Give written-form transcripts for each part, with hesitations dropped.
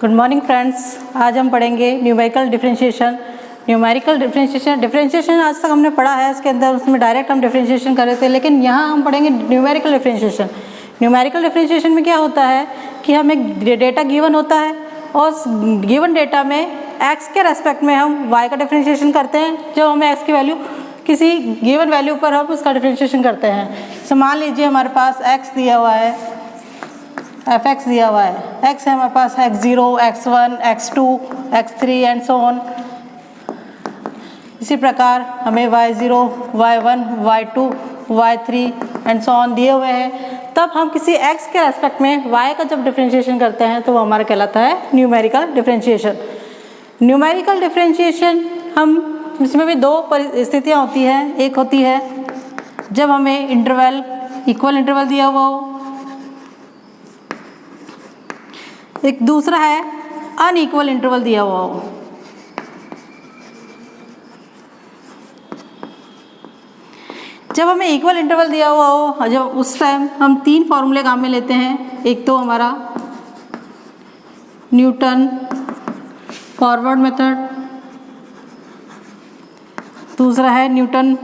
Good morning friends. आज हम पढ़ेंगे न्यूमेरिकल डिफरेंशिएशन। डिफरेंशिएशन आज तक हमने पढ़ा है, इसके अंदर उसमें डायरेक्ट हम डिफरेंशिएशन कर रहे थे, लेकिन यहाँ हम पढ़ेंगे न्यूमेरिकल डिफरेंशिएशन। न्यूमेरिकल डिफरेंशिएशन में क्या होता है कि हमें डेटा गिवन होता है और गिवन डेटा में एक्स के रेस्पेक्ट में हम वाई का डिफरेंशिएशन करते हैं। जब हमें एक्स की वैल्यू किसी गिवन वैल्यू पर हम उसका डिफरेंशिएशन करते हैं। सो मान लीजिए हमारे पास एक्स दिया हुआ है, एफ एक्स दिया हुआ है, एक्स है हमारे पास x0, x1, x2, x3 and so on. इसी प्रकार हमें y0, y1, y2, y3 and so on दिए हुए हैं। तब हम किसी x के रेस्पेक्ट में y का जब डिफरेंशिएशन करते हैं तो वो हमारा कहलाता है न्यूमेरिकल डिफरेंशिएशन। न्यूमेरिकल डिफरेंशिएशन हम इसमें भी दो परिस्थितियाँ होती हैं। एक होती है जब हमें इंटरवल इक्वल इंटरवल दिया हुआ हो, एक दूसरा है अनइक्वल इंटरवल दिया हुआ हो। जब हमें इक्वल इंटरवल दिया हुआ हो, जब उस टाइम हम तीन फॉर्मूले काम में लेते हैं। एक तो हमारा न्यूटन फॉरवर्ड मेथड, दूसरा है न्यूटन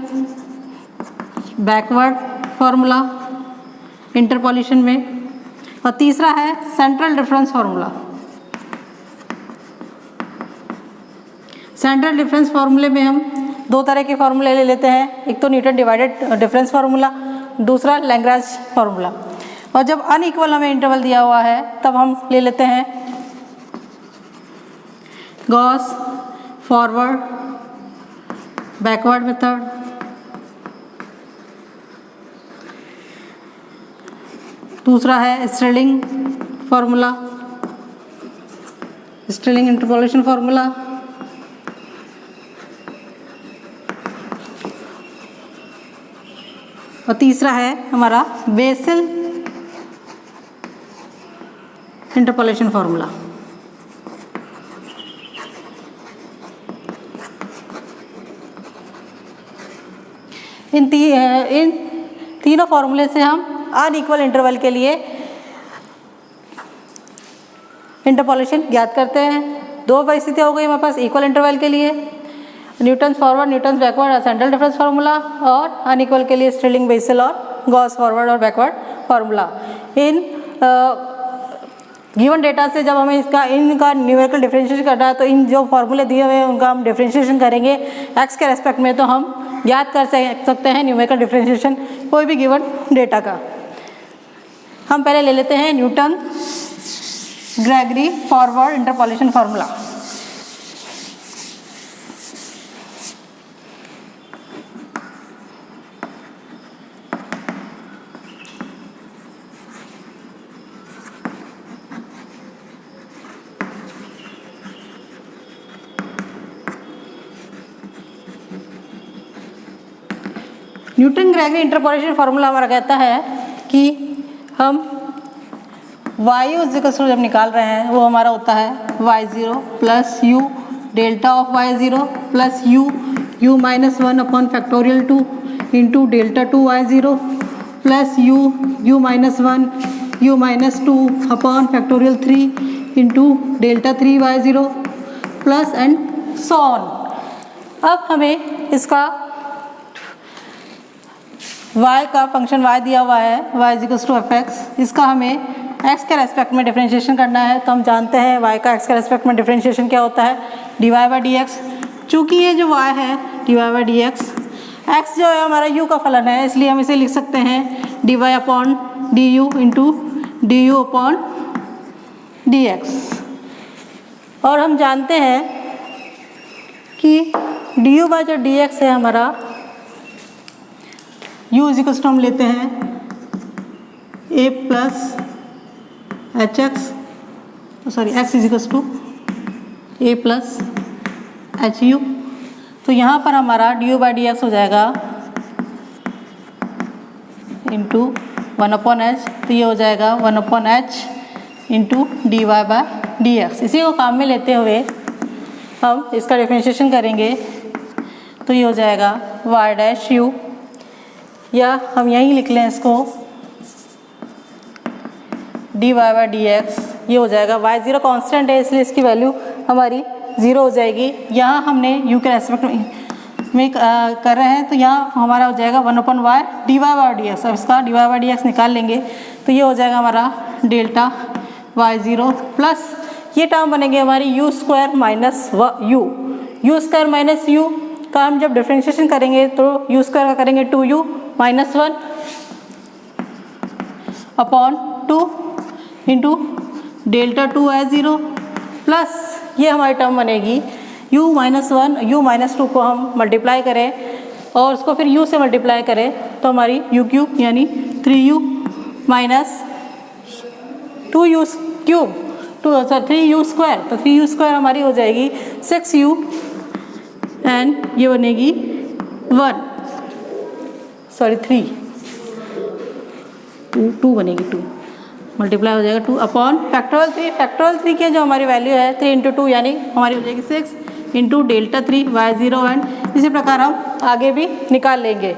बैकवर्ड फॉर्मूला इंटरपोलेशन में, और तीसरा है central difference formula. Central difference फार्मूले में हम दो तरह के फार्मूले ले लेते हैं। एक तो न्यूटन डिवाइडेड डिफरेंस फार्मूला, दूसरा लैग्रांज फार्मूला। और जब अनइक्वल हमें इंटरवल दिया हुआ है तब हम ले लेते हैं गॉस फॉरवर्ड बैकवर्ड मेथड, दूसरा है sterling formula, sterling interpolation formula, और तीसरा है हमारा बेसल इंटरपोलेशन फार्मूला। इन तीनों फार्मूले से हम अनइक्वल इंटरवल के लिए इंटरपोलेशन ज्ञात करते हैं। दो परिस्थितियाँ हो गई हमारे पास इक्वल इंटरवल के लिए न्यूटन फॉरवर्ड, न्यूटन बैकवर्ड और सेंट्रल डिफरेंस फार्मूला, और अनइक्वल के लिए स्टिरलिंग, बेसल और गॉस फॉरवर्ड और backward formula. In given data से जब हमें इनका न्यूमेरिकल डिफरेंशिएशन करना है तो इन जो फार्मूले दिए हुए हैं उनका हम डिफरेंशिएशन करेंगे एक्स के रेस्पेक्ट में, तो हम ज्ञात कर सकते हैं न्यूमेरिकल डिफरेंशिएशन कोई भी गिवन डेटा का। हम पहले ले लेते हैं Newton Gregory forward interpolation formula. Newton Gregory interpolation formula हमारा कहता है कि हम वायु जब निकाल रहे हैं वो हमारा होता है y0 plus you delta of y0 plus you minus 1 upon factorial 2 into delta 2 y0 plus you minus 1 you minus 2 upon factorial 3 into delta 3 y0 plus and so on. अब हमें इसका y का फंक्शन y दिया हुआ है, y equals to F X. इसका हमें x के रेस्पेक्ट में डिफरेंशिएशन करना है, तो हम जानते हैं y का x के रेस्पेक्ट में डिफरेंशिएशन क्या होता है, dy बाई डी एक्स। चूँकि ये जो y है dy by D x, x जो है हमारा u का फलन है, इसलिए हम इसे लिख सकते हैं dy upon D you into D you upon D x. और हम जानते हैं कि डी यू बाई जो डी एक्स है हमारा u इज इक्वल्स टू हम लेते हैं a plus H X, sorry x is equals to a plus H U. तो यहाँ पर हमारा D U by D X हो जाएगा इंटू 1 अपॉन एच, तो ये हो जाएगा 1 upon H into D Y by D X. इसी को काम में लेते हुए हम इसका डिफरेंशिएशन करेंगे तो ये हो जाएगा वाई डैश यू, या हम यहीं लिख लें इसको D Y by D X ये हो जाएगा। y0 कांस्टेंट है इसलिए इसकी वैल्यू हमारी 0 हो जाएगी। यहाँ हमने u के रेस्पेक्ट में कर रहे हैं तो यहाँ हमारा हो जाएगा 1/y dy/dx। अब इसका dy/dx निकाल लेंगे तो ये हो जाएगा हमारा डेल्टा y0 प्लस ये टर्म बनेंगे हमारी u square minus u square minus u का हम जब डिफ्रेंशिएशन करेंगे तो u स्क्वायर का करेंगे 2u minus 1 upon 2 into delta 2y0 plus ये हमारी टर्म बनेगी u माइनस 1 u माइनस 2 को हम मल्टीप्लाई करें और उसको फिर u से मल्टीप्लाई करें तो हमारी u क्यूब यानी 3u minus 2u cube 3u square, तो 3u स्क्वायर हमारी हो जाएगी 6u एंड ये बनेगी 2 बनेगी 2 मल्टीप्लाई हो जाएगा 2 अपॉन फैक्टोरियल 3 की जो हमारी वैल्यू है 3 इंटू 2 यानी हमारी हो जाएगी 6 इंटू डेल्टा 3 y0 एंड इसी प्रकार हम आगे भी निकाल लेंगे।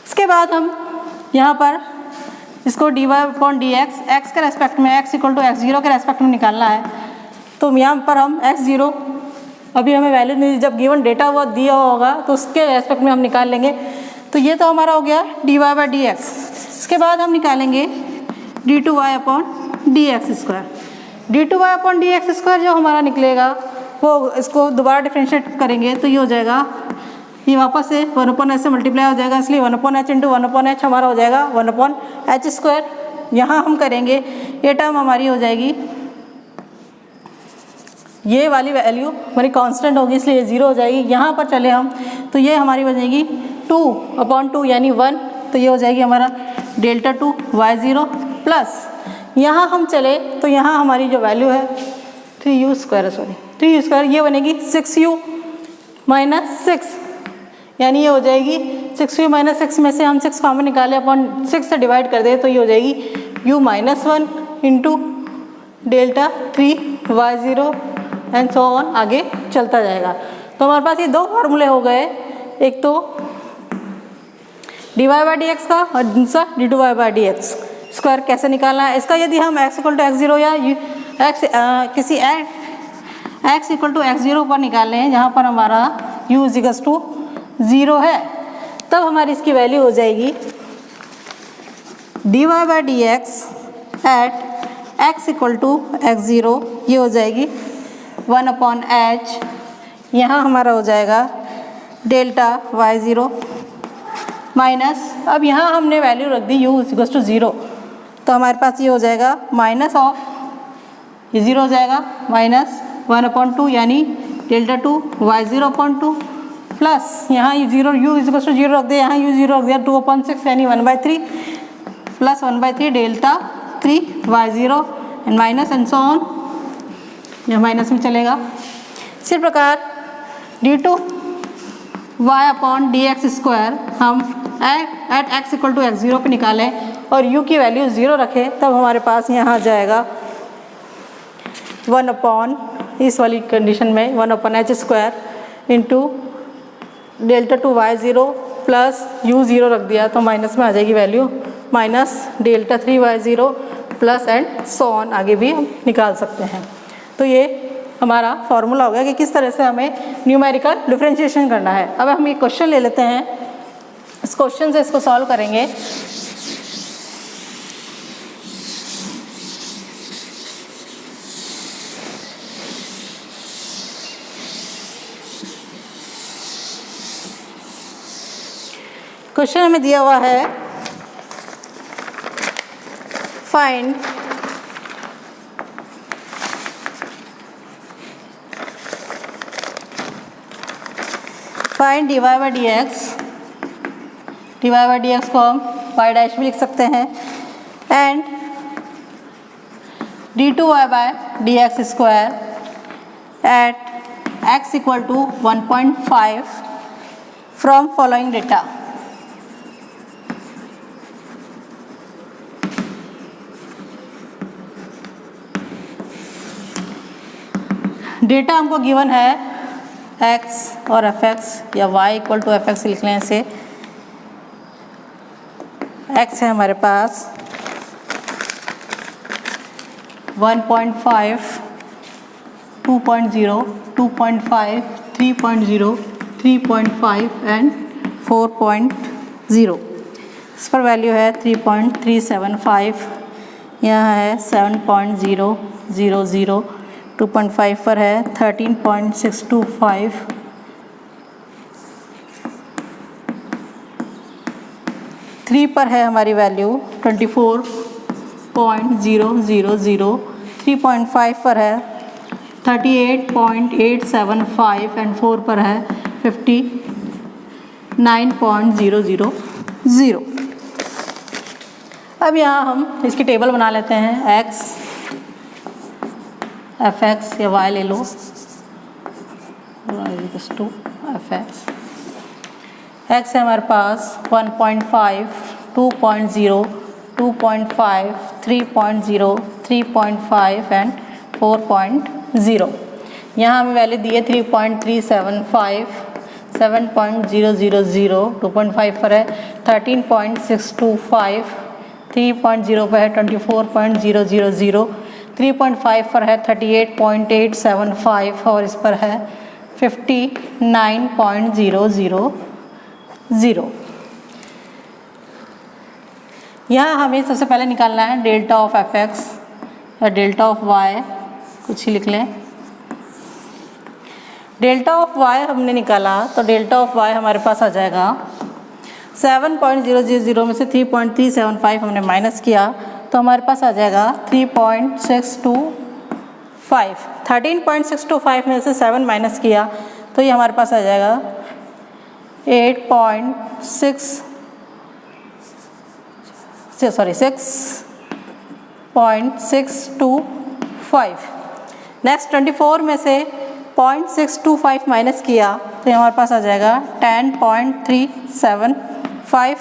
इसके बाद हम यहाँ पर इसको dy/dx x के रेस्पेक्ट में x इक्वल टू x0 के रेस्पेक्ट में निकालना है तो यहाँ पर हम x0 अभी हमें वैल्यू नहीं, जब गिवन डेटा वो दिया होगा तो उसके रेस्पेक्ट में हम निकाल लेंगे। तो ये तो हमारा हो गया dy/dx। इसके बाद हम निकालेंगे d2y/dx स्क्वायर। d2y/dx स्क्वायर जो हमारा निकलेगा वो इसको दोबारा डिफ्रेंशिएट करेंगे तो ये हो जाएगा, ये वापस से 1/h से मल्टीप्लाई हो जाएगा इसलिए 1/h इंटू 1/h हमारा हो जाएगा 1/h स्क्वायर। यहाँ हम करेंगे ये टर्म हमारी हो जाएगी, ये वाली वैल्यू हमारी कांस्टेंट होगी इसलिए ये 0 हो जाएगी। यहाँ पर चले हम तो ये हमारी बनेगी 2/2 यानी 1, तो ये हो जाएगी हमारा डेल्टा 2 y0 प्लस यहाँ हम चले तो यहाँ हमारी जो वैल्यू है 3u स्क्वायर ये बनेगी 6u माइनस 6 यानी ये हो जाएगी 6u माइनस 6 में से हम 6 कॉमन निकाले अपॉन 6 से डिवाइड कर दे तो ये हो जाएगी u minus 1 into delta 3y0 and so on आगे चलता जाएगा। तो हमारे पास ये दो फार्मूले हो गए, एक तो dy/dx का और दूसरा d2y/dx स्क्वायर कैसे निकालना है इसका। यदि हम x इक्वल टू x0 या किसी x इक्वल टू x0 पर निकालें हैं जहाँ पर हमारा u इक्वल्स टू 0 है तब हमारी इसकी वैल्यू हो जाएगी dy/dx eight x equal to x0 ये हो जाएगी 1/h। यहाँ हमारा हो जाएगा डेल्टा y0 माइनस, अब यहाँ हमने वैल्यू रख दी u इक्वल्स टू 0 तो हमारे पास ये हो जाएगा माइनस ऑफ ये 0 हो जाएगा माइनस 1/2 यानी डेल्टा 2 y0/2 प्लस यहाँ u इक्वल्स टू 0 रख दिया, यहाँ u 0 रख दिया 2/6 यानी 1/3 plus 1/3 delta 3 y0 and minus and so on, यह माइनस में चलेगा। इसी प्रकार d2y/dx स्क्वायर हम eight x equal to x0 पे निकालें और u की वैल्यू 0 रखें तब हमारे पास यहाँ आ जाएगा 1 इस वाली कंडीशन में 1/h square into delta 2 y0 plus u 0 रख दिया तो माइनस में आ जाएगी value minus delta 3 y0 plus and so on आगे भी हम निकाल सकते हैं। तो ये हमारा फॉर्मूला हो गया कि किस तरह से हमें न्यूमेरिकल डिफरेंशिएशन करना है। अब हम एक क्वेश्चन ले लेते हैं, इस क्वेश्चन से इसको सॉल्व करेंगे। क्वेश्चन हमें दिया हुआ है फाइंड dy/dx को हम y डैश भी लिख सकते हैं and d2y/dx square at x equal to 1.5 from following data. Data हमको गिवन है x और fx या y इक्वल टू fx लिखने से x है हमारे पास 1.5, 2.0, 2.5, 3.0, 3.5 एंड 4.0। इस पर वैल्यू है 3.375, यहाँ है 7.000, 2.5 पर है 13.625, 3 पर है हमारी वैल्यू 24.000, 3.5 पर है 38.875 एंड 4 पर है 59.000। अब यहाँ हम इसकी टेबल बना लेते हैं। x f(x) या y ले लो, f(x). x है हमारे पास 1.5, 2.0, 2.5, 3.0, 3.5 एंड 4.0। यहाँ हमें वैल्यू दी है 3.375, 7.000, 2.5 पर है 13.625, 3.0 पर है 24.000, 3.5 पर है 38.875 और इस पर है 59.000। यहाँ हमें सबसे पहले निकालना है डेल्टा ऑफ f(x) या डेल्टा ऑफ y, कुछ ही लिख लें। डेल्टा ऑफ y हमने निकाला तो डेल्टा ऑफ y हमारे पास आ जाएगा 7.000 में से 3.375 हमने माइनस किया तो हमारे पास आ जाएगा 3.625। 13.625 में से 7 माइनस किया तो ये हमारे पास आ जाएगा 6.625। नेक्स्ट 24 में से 0.625 माइनस किया तो हमारे पास आ जाएगा 10.375।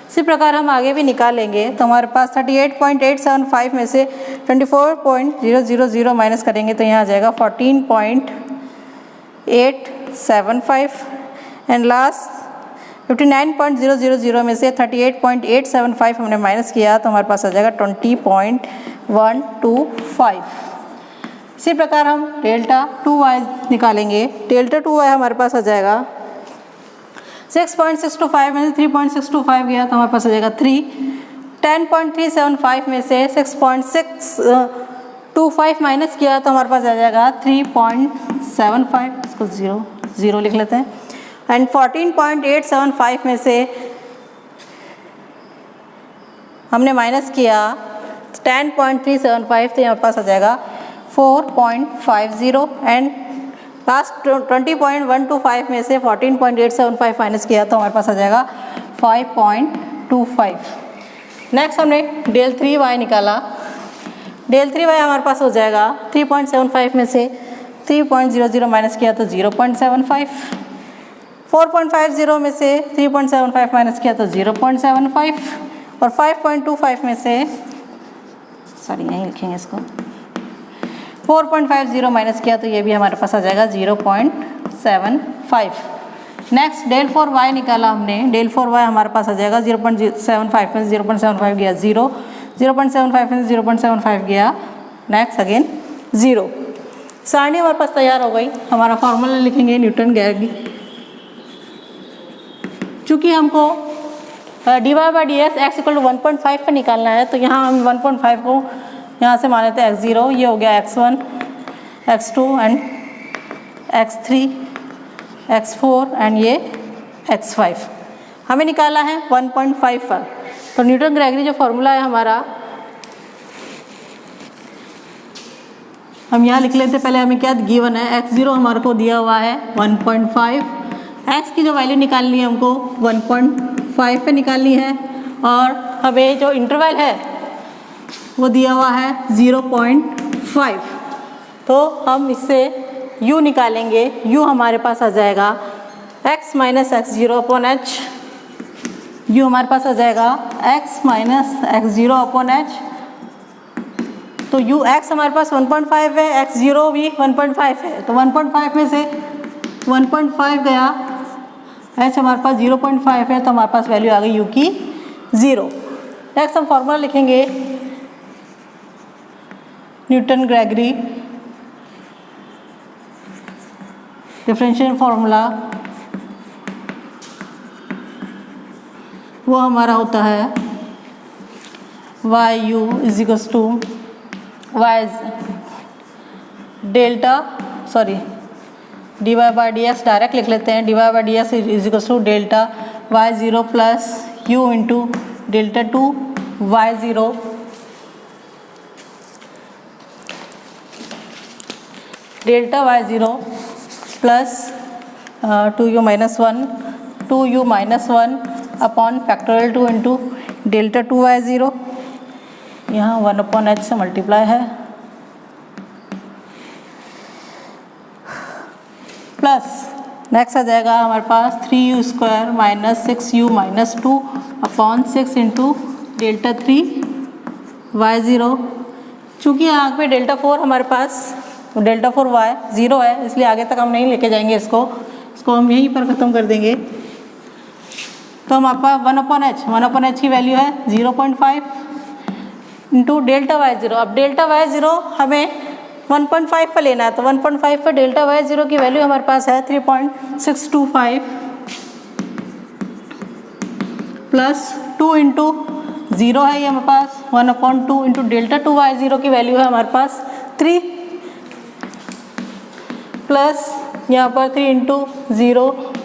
इसी प्रकार हम आगे भी निकालेंगे तो हमारे पास 38.875 में से 24.000 माइनस करेंगे तो यहाँ आ जाएगा 14.875 एंड लास्ट 59.000 में से 38.875 हमने माइनस किया तो हमारे पास आ जाएगा 20.125। इसी प्रकार हम डेल्टा 2y निकालेंगे। डेल्टा 2y हमारे पास आ जाएगा 6.625 में से 3.625 गया तो हमारे पास आ जाएगा 3। 10.375 में से 6.625 माइनस किया तो हमारे पास आ जाएगा 3.75, इसको 0 लिख लेते हैं। एंड 14.875 में से हमने माइनस किया 10.375 तो हमारे पास आ जाएगा 4.50 एंड लास्ट 20.125 में से 14.875 माइनस किया तो हमारे पास आ जाएगा 5.25। नेक्स्ट हमने डेल 3y निकाला। डेल 3y हमारे पास हो जाएगा 3.75 में से 3.00 माइनस किया तो 0.75, 4.50 में से 3.75 माइनस किया तो 0.75 और 5.25 में से यहीं लिखेंगे इसको 4.50 माइनस किया तो ये भी हमारे पास आ जाएगा 0.75। नेक्स्ट डेल 4y निकाला हमने। डेल 4y हमारे पास आ जाएगा 0.75 में 0.75 गया 0, 0.75 में 0.75 गया नेक्स्ट अगेन 0। सारणी हमारे पास तैयार हो गई। हमारा फॉर्मूला लिखेंगे न्यूटन गैगी। चूँकि हमको dy/dx x = 1.5 पर निकालना है तो यहाँ हम 1.5 को यहाँ से मान लेते हैं x0, ये हो गया x1, x2 and x3, x4 and ये x5 हमें निकाला है 1.5 पर। तो न्यूटन ग्रेगरी जो फॉर्मूला है हमारा, हम यहाँ लिख लेते हैं। पहले हमें क्या गिवन है, x0 हमारे को दिया हुआ है 1.5, x की जो वैल्यू निकालनी है हमको 1.5 पे निकालनी है और हमें जो इंटरवल है वो दिया हुआ है 0.5। तो हम इससे u निकालेंगे। u हमारे पास आ जाएगा x - x0/h। u हमारे पास आ जाएगा x - x0/h। तो x हमारे पास 1.5 है, x0 भी 1.5 है तो 1.5 में से 1.5 गया, h हमारे पास 0.5 है तो हमारे पास वैल्यू आ गई u की 0। नेक्स्ट हम फॉर्मूला लिखेंगे न्यूटन ग्रेगरी डिफरेंशियल फॉर्मूला वो हमारा होता है Y U is equals to Y delta D Y by D X direct लिख लेते हैं। D Y by D X is equals to delta Y zero plus U into delta two Y zero delta Y zero plus 2u minus one upon factorial 2 into delta two Y zero, यहाँ 1/h से multiply है, plus next आ जाएगा हमारे पास 3u square minus 6u minus 2 upon 6 into delta 3 Y zero. चूँकि यहाँ पे डेल्टा 4 हमारे पास डेल्टा 4 वाई ज़ीरो है, इसलिए आगे तक हम नहीं लेके जाएंगे इसको हम यहीं पर ख़त्म कर देंगे। तो हमारे पास 1/h की वैल्यू है 0.5 इंटू डेल्टा वाई ज़ीरो। अब डेल्टा वाई ज़ीरो हमें 1.5 पर लेना है, तो 1.5 पर डेल्टा वाई ज़ीरो की वैल्यू हमारे पास है 3.625 प्लस 2 इंटू ज़ीरो है ये हमारे पास 1/2 into delta two Y zero की वैल्यू है हमारे पास 3 प्लस यहाँ पर 3 into zero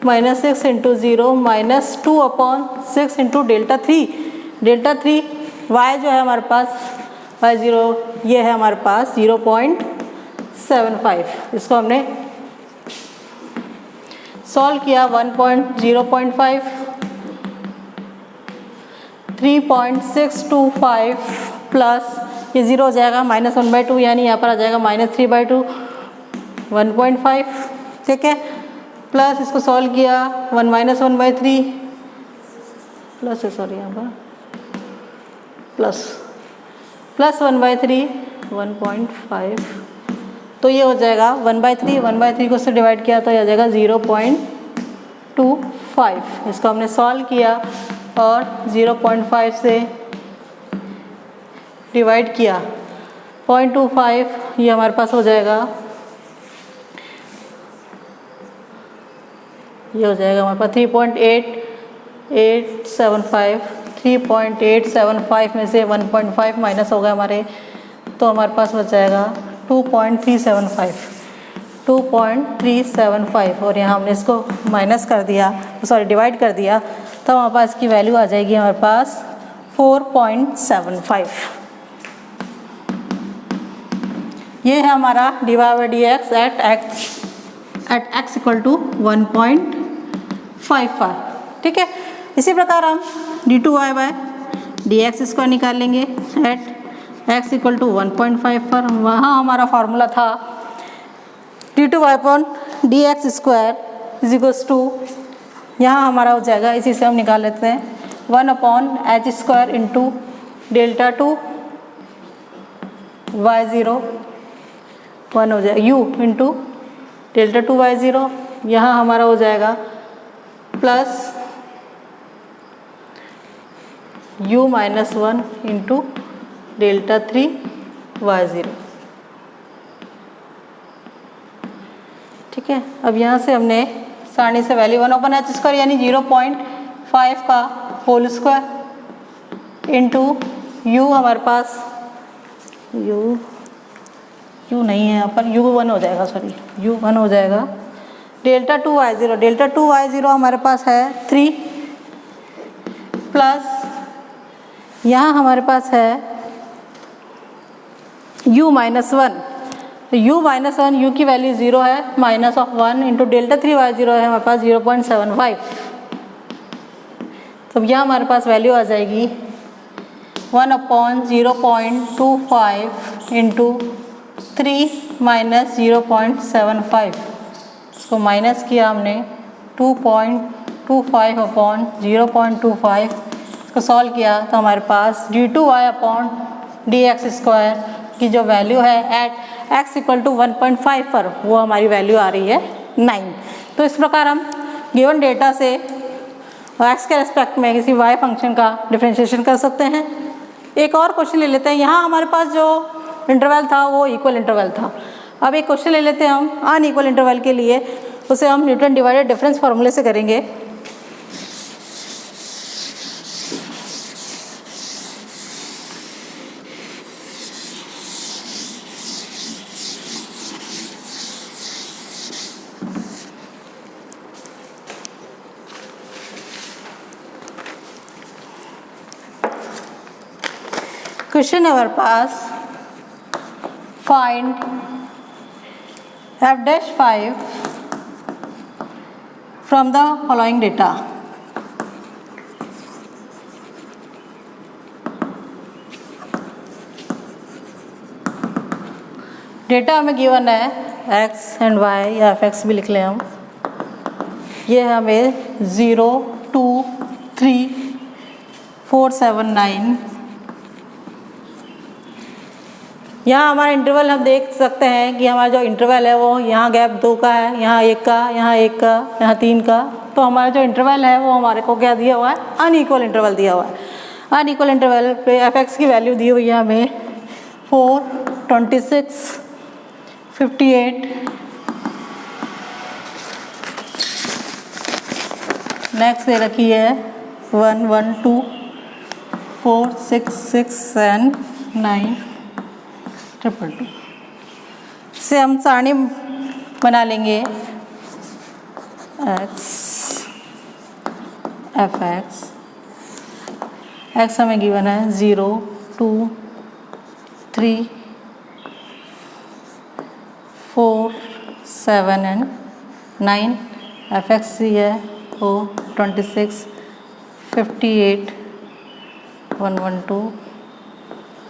minus 6 into zero minus 2 upon 6 into delta three Y जो है हमारे पास वाई ज़ीरो ये है हमारे पास 0.75। इसको हमने सॉल्व किया 0.5 3.625 प्लस ये ज़ीरो हो जाएगा -1/2 यानी यहाँ पर आ जाएगा -3/2 1.5, ठीक है। प्लस इसको सॉल्व किया 1 - 1/3 प्लस यहाँ पर प्लस 1/3 1.5, तो ये हो जाएगा 1/3 को उससे डिवाइड किया तो ये आ जाएगा 0.25। इसको हमने सॉल्व किया और 0.5 से डिवाइड किया 0.25, ये हमारे पास हो जाएगा, ये हो जाएगा हमारे पास 3.875 में से 1.5 माइनस होगा हमारे, तो हमारे पास बच जाएगा 2.375 और यहाँ हमने इसको माइनस कर दिया, डिवाइड कर दिया, तो हमारे पास इसकी वैल्यू आ जाएगी हमारे पास 4.75। ये है हमारा D Y by D X at x equal to 1.55, ठीक है। इसी प्रकार हम D two Y by D X square निकाल लेंगे एट x इक्वल टू 1.5 पर। वहाँ हमारा फॉर्मूला था D two Y upon D X square is equals to, यहाँ हमारा हो जाएगा, इसी से हम निकाल लेते हैं 1/h square into delta two Y zero 1 हो जाएगा u into delta two Y zero, यहाँ हमारा हो जाएगा plus u minus 1 into delta 3 Y zero, ठीक है। अब यहाँ से हमने सारणी से वैल्यू 1/h स्क्वायर यानी 0.5 का होल स्क्वायर इंटू u हमारे पास u नहीं है यहाँ पर, u1 हो जाएगा, u1 हो जाएगा डेल्टा टू वाई ज़ीरो हमारे पास है 3 प्लस यहाँ हमारे पास है u माइनस 1, तो u माइनस 1 u की वैल्यू 0 है, minus of 1 into delta 3 Y zero है हमारे पास 0.75, तो यहाँ हमारे पास वैल्यू आ जाएगी 1/0.25 इंटू 3 माइनस 0.75, इसको माइनस किया हमने 2.25 अपॉन 0.25, इसको सॉल्व किया तो हमारे पास D two Y upon D X square की जो वैल्यू है एट x इक्वल टू 1.5 पर वो हमारी वैल्यू आ रही है 9। तो इस प्रकार हम गिवन डेटा से x के रेस्पेक्ट में किसी y फंक्शन का डिफरेंशिएशन कर सकते हैं। एक और क्वेश्चन ले लेते हैं। यहाँ हमारे पास जो इंटरवल था वो इक्वल इंटरवल था। अब एक क्वेश्चन ले लेते हैं हम अनइक्वल इंटरवल के लिए, उसे हम न्यूटन डिवाइडेड डिफरेंस फार्मूले से करेंगे। क्वेश्चन हमारे पास find f'5 from the following data। Data हमें गिवन है x एंड y या f(x) भी लिख लें हम। ये हमें 0, 2, 3, 4, 7, 9। यहाँ हमारा इंटरवल हम देख सकते हैं कि हमारा जो इंटरवल है वो यहाँ गैप 2 का है, यहाँ 1 का, यहाँ 1 का, यहाँ 3 का। तो हमारा जो इंटरवल है वो हमारे को क्या दिया हुआ है, अनइक्वल इंटरवल दिया हुआ है। अनइक्वल इंटरवल पे f(x) की वैल्यू दी हुई है हमें 4, 26, 58। नेक्स्ट दे रखी है 1, 1, 2, 4, 6, 6 एंड 9, 222 से हम सारणी बना लेंगे। x f(x) x हमें गिवन है 0, 2, 3, 4, 7 एंड 9। f(x) है वो 26, 58, 112,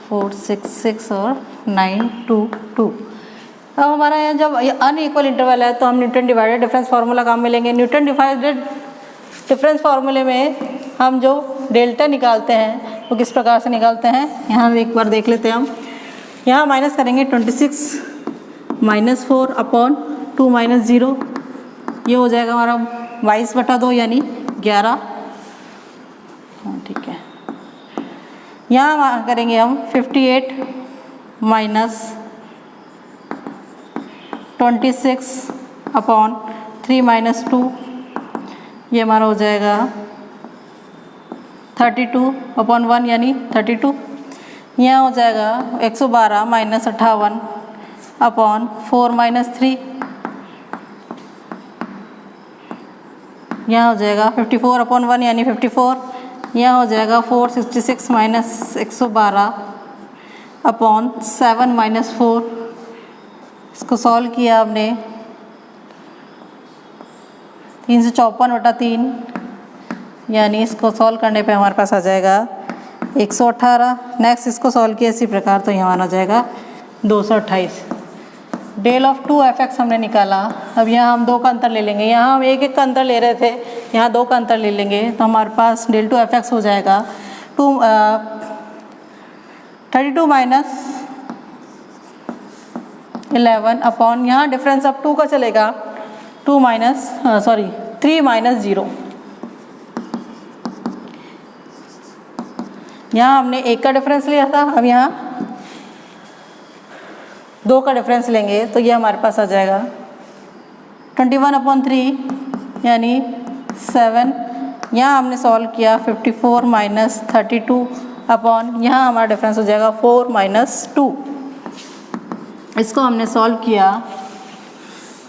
4, 6, 6 और 9, 2, 2। अब हमारा यहाँ जब अनइक्वल इंटरवल है तो हम न्यूटन डिवाइडेड डिफरेंस फार्मूला काम में लेंगे। न्यूटन डिवाइडेड डिफरेंस फार्मूले में हम जो डेल्टा निकालते हैं वो किस प्रकार से निकालते हैं, यहाँ एक बार देख लेते हैं हम। यहाँ माइनस करेंगे 26 -4 अपॉन 2 - 0, ये हो जाएगा हमारा 22/2 यानी 11। हाँ ठीक है। यहाँ करेंगे हम 58 -26 अपॉन 3 - 2, ये हमारा हो जाएगा 32 अपॉन 1 यानी 32। यहाँ हो जाएगा 112 -58 अपॉन 4 - 3, यहाँ हो जाएगा 54 अपॉन 1 यानी 54। यहाँ हो जाएगा 466 -112 अपॉन 7 - 4। इसको सॉल्व किया आपने 354/3 यानी इसको सॉल्व करने पे हमारे पास आ जाएगा 118। नेक्स्ट इसको सॉल्व किया इसी प्रकार तो यहाँ आ जाएगा 228। डेल ऑफ 2f(x) हमने निकाला। अब यहाँ हम 2 का अंतर ले लेंगे, यहाँ हम 1 का अंतर ले रहे थे, यहाँ 2 का अंतर ले लेंगे तो हमारे पास डेल 2f(x) हो जाएगा 32 - 11 अपॉन, यहाँ डिफरेंस अब 2 का चलेगा 3 - 0। यहाँ हमने 1 का डिफरेंस लिया था, अब यहाँ 2 का डिफरेंस लेंगे तो ये हमारे पास आ जाएगा 21/3 यानी 7। यहाँ हमने सॉल्व किया 54 - 32 अपॉन, यहाँ हमारा डिफरेंस हो जाएगा 4 - 2। इसको हमने सॉल्व किया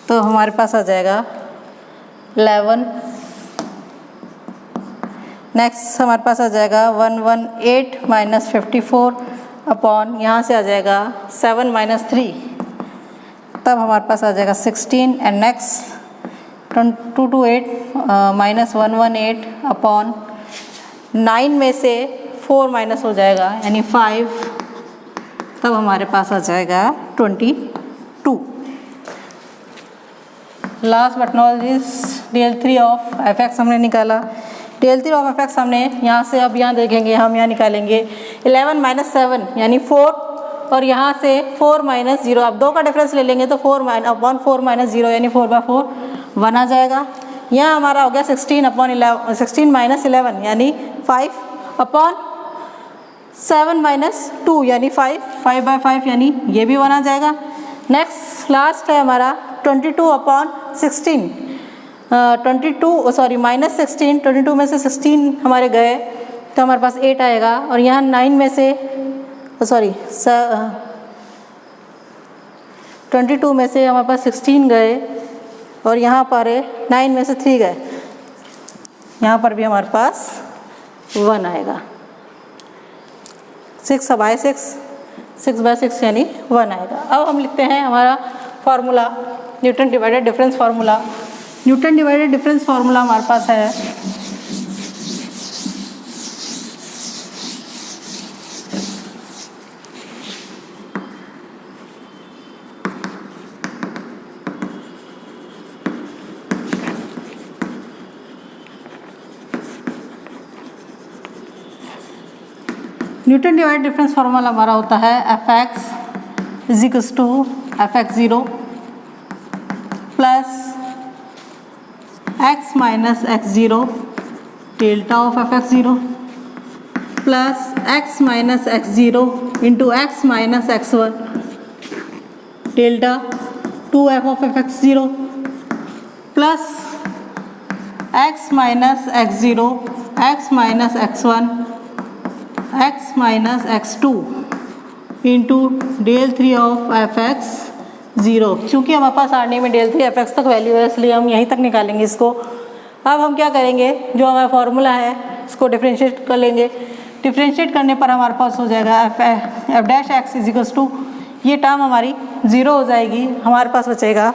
तो हमारे पास आ जाएगा 11। नेक्स्ट हमारे पास आ जाएगा 118 - 54 अपॉन, यहाँ से आ जाएगा 7 - 3, तब हमारे पास आ जाएगा 16। एंड नेक्स्ट 228 - 118 अपॉन 9 में से 4 माइनस हो जाएगा यानी 5, तब हमारे पास आ जाएगा 22। Last but not least del 3 of f(x) हमने निकाला। डेल 3 ऑफ f(x) हमने यहाँ से, अब यहाँ देखेंगे हम यहाँ निकालेंगे 11 - 7 यानी 4, और यहाँ से 4 - 0, अब 2 का डिफरेंस ले लेंगे तो 4 अपॉन 4 - 0 यानी 4/4 1 आ जाएगा। यहाँ हमारा हो गया 16 - 11 यानी 5 अपॉन 7 माइनस 2 यानी 5, 5/5 यानी ये भी 1 आ जाएगा। नेक्स्ट लास्ट है हमारा 22/16, 22 सॉरी -16, 22 में से 16 हमारे गए तो हमारे पास 8 आएगा। और यहाँ 9 में से 22 में से हमारे पास 16 गए और यहाँ पर 9 में से 3 गए, यहाँ पर भी हमारे पास 1 आएगा। 6/6 यानी 1 आएगा। अब हम लिखते हैं हमारा formula, Newton divided difference formula. Newton divided difference formula हमारे पास है न्यूटन डिवाइडेड डिफरेंस फार्मूला हमारा होता है Fx = Fx0 plus x minus x0 delta of Fx0 plus x minus x0 into x minus x1 delta 2f of Fx0 plus x minus x0 x minus x1 x minus x2 into del 3 of Fx0। चूँकि हमारे पास सारणी में del 3 Fx तक value है इसलिए हम यहीं तक निकालेंगे इसको। अब हम क्या करेंगे, जो हमारा फॉर्मूला है इसको डिफरेंशिएट कर लेंगे। डिफरेंशिएट करने पर हमारे पास हो जाएगा f' x ये टर्म हमारी 0 हो जाएगी। हमारे पास बचेगा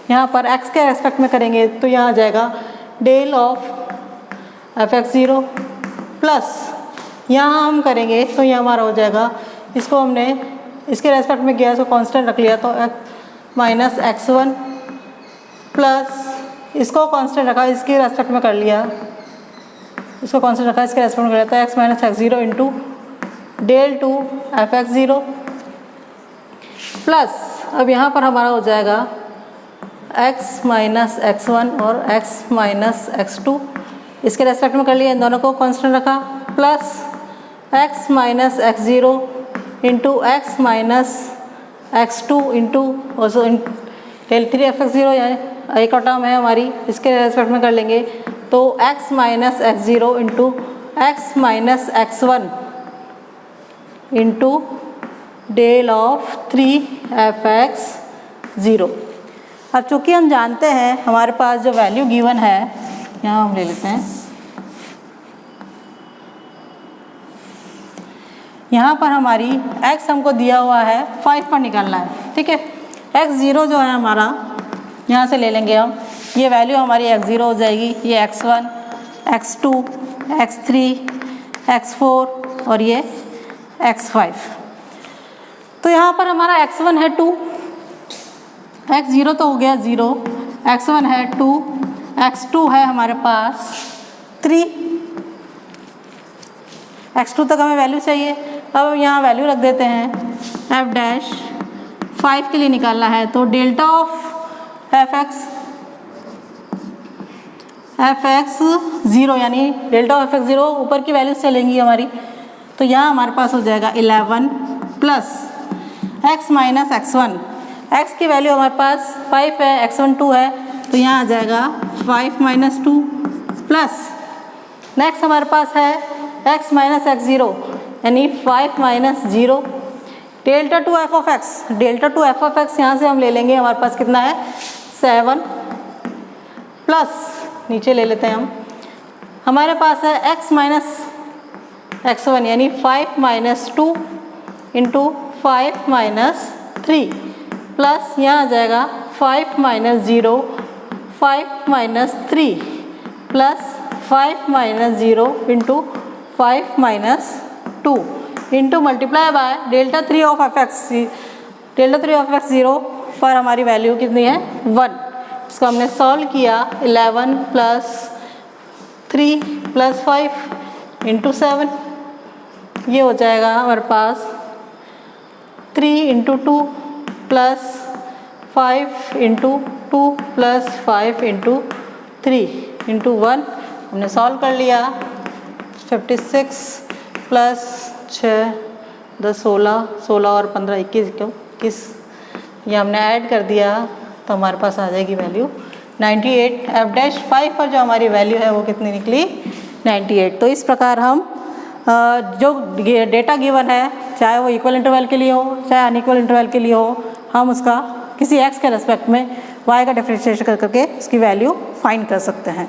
यहाँ पर x के रेस्पेक्ट में करेंगे तो यहाँ आ जाएगा डेल ऑफ Fx0 प्लस यहाँ हम करेंगे तो ये हमारा हो जाएगा, इसको हमने इसके रेस्पेक्ट में किया इसको कांस्टेंट रख लिया तो माइनस x1 प्लस इसको कांस्टेंट रखा इसके रेस्पेक्ट में कर लिया, इसको कांस्टेंट रखा इसके रेस्पेक्ट में कर लिया तो x minus x0 into del 2 Fx0 plus अब यहाँ पर हमारा हो जाएगा x माइनस x1 और x माइनस x2 इसके रेस्पेक्ट में कर लिया, इन दोनों को कांस्टेंट रखा plus x minus x0 into x minus x2 into del 3 Fx0 यानी एक और टर्म है हमारी, इसके रेस्पेक्ट में कर लेंगे तो x minus x0 into x minus x1 into del of 3 Fx0। अब चूँकि हम जानते हैं हमारे पास जो वैल्यू गिवन है, यहाँ हम ले लेते हैं, यहाँ पर हमारी x हमको दिया हुआ है 5 पर निकालना है, ठीक है। x0 जो है हमारा यहाँ से ले लेंगे हम, ये वैल्यू हमारी x0 हो जाएगी, ये x1 x2 x3 x4 और ये x5। तो यहाँ पर हमारा x1 है 2, x0 तो हो गया 0, x1 है 2, x2 है हमारे पास 3, x2 तक हमें वैल्यू चाहिए। अब यहाँ वैल्यू रख देते हैं f' 5 के लिए निकालना है तो डेल्टा ऑफ Fx0 यानी डेल्टा ऑफ Fx0 ऊपर की वैल्यू चलेंगी हमारी, तो यहाँ हमारे पास हो जाएगा 11 plus x minus x1, x की वैल्यू हमारे पास 5 है, x1 2 है तो यहाँ आ जाएगा 5 माइनस 2 प्लस नेक्स्ट हमारे पास है x माइनस x0 यानी 5 minus 0 delta 2 f of x, delta 2 f of x यहाँ से हम ले लेंगे, हमारे पास कितना है 7 प्लस नीचे ले लेते हैं हम, हमारे पास है x माइनस x1 यानी 5 माइनस 2 इंटू 5 माइनस 3 प्लस यहाँ आ जाएगा 5 minus 0 5 minus 3 plus 5 minus 0 into 5 minus 2 into multiply by delta 3 of Fx, delta 3 of Fx0 पर हमारी वैल्यू कितनी है 1। इसको हमने सॉल्व किया 11 प्लस 3 प्लस 5 इंटू 7, ये हो जाएगा हमारे पास 3 into 2 plus 5 into 2 plus 5 into 3 into 1 हमने सॉल्व कर लिया 56 प्लस 6, 10, 16, 16 और 15, 21, ये हमने ऐड कर दिया तो हमारे पास आ जाएगी वैल्यू 98। F'5 पर जो हमारी वैल्यू है वो कितनी निकली? 98। तो इस प्रकार हम जो डेटा गिवन है, चाहे वो इक्वल इंटरवल के लिए हो चाहे अनइक्वल इंटरवल के लिए हो, हम उसका किसी x के रेस्पेक्ट में y का डिफरेंशिएशन करके उसकी वैल्यू फाइंड कर सकते हैं।